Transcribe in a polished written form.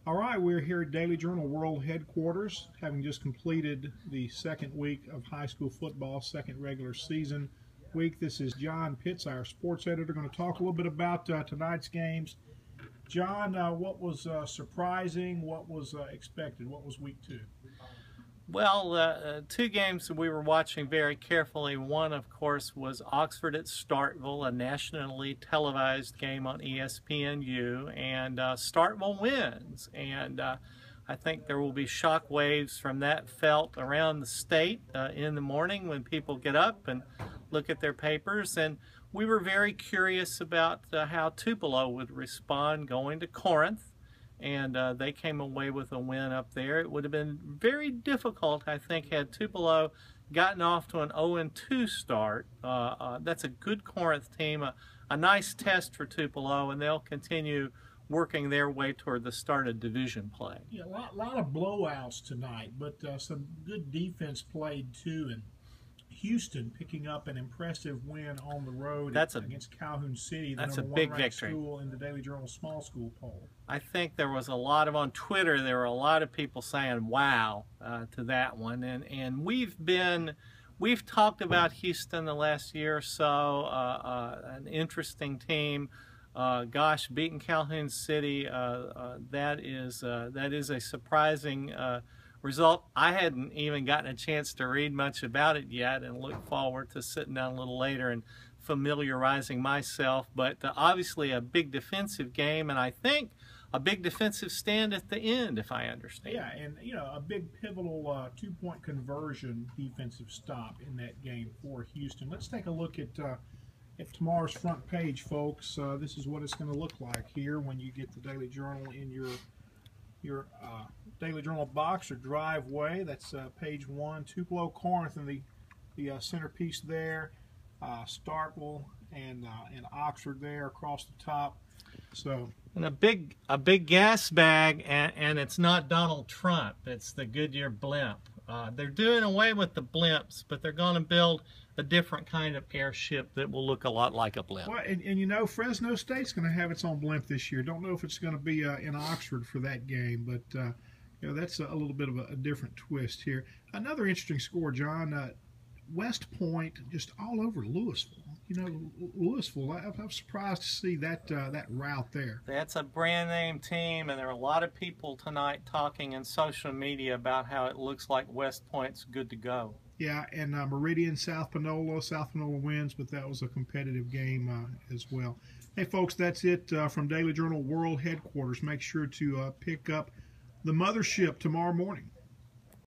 All right, we're here at Daily Journal World Headquarters, having just completed the second week of high school football, second regular season week. This is John Pitts, our sports editor, going to talk a little bit about tonight's games. John, what was surprising? What was expected? What was week two? Well, two games that we were watching very carefully. One, of course, was Oxford at Starkville, a nationally televised game on ESPNU, and Starkville wins. And I think there will be shock waves from that felt around the state in the morning when people get up and look at their papers. And we were very curious about how Tupelo would respond going to Corinth. And they came away with a win up there. It would have been very difficult, I think, had Tupelo gotten off to an 0-2 start. That's a good Corinth team, a nice test for Tupelo, and they'll continue working their way toward the start of division play. Yeah, a lot of blowouts tonight, but some good defense played too, and Houston picking up an impressive win on the road against Calhoun City. That's a big victory. School in the Daily Journal Small School poll. I think there was a lot of, on Twitter, there were a lot of people saying wow to that one. And we've talked about Houston the last year or so, an interesting team. Gosh, beating Calhoun City, that is a surprising result. I hadn't even gotten a chance to read much about it yet, and look forward to sitting down a little later and familiarizing myself. But obviously a big defensive game, and I think a big defensive stand at the end, if I understand. Yeah, and a big pivotal two-point conversion defensive stop in that game for Houston. Let's take a look at tomorrow's front page, folks. This is what it's going to look like here when you get the Daily Journal in your Daily Journal box or driveway. That's page 1, Tupelo, Corinth, and the centerpiece there, Starkville and Oxford there across the top. So, and a big gas bag, and it's not Donald Trump. It's the Goodyear blimp. They're doing away with the blimps, but they're going to build a different kind of airship that will look a lot like a blimp. Well, and Fresno State's going to have its own blimp this year. Don't know if it's going to be in Oxford for that game, but that's a little bit of a different twist here. Another interesting score, John. West Point just all over Louisville. Louisville, I'm surprised to see that route there. That's a brand name team, and there are a lot of people tonight talking in social media about how it looks like West Point's good to go. Yeah, and Meridian, South Panola wins, but that was a competitive game as well. Hey, folks, that's it from Daily Journal World Headquarters. Make sure to pick up the mothership tomorrow morning.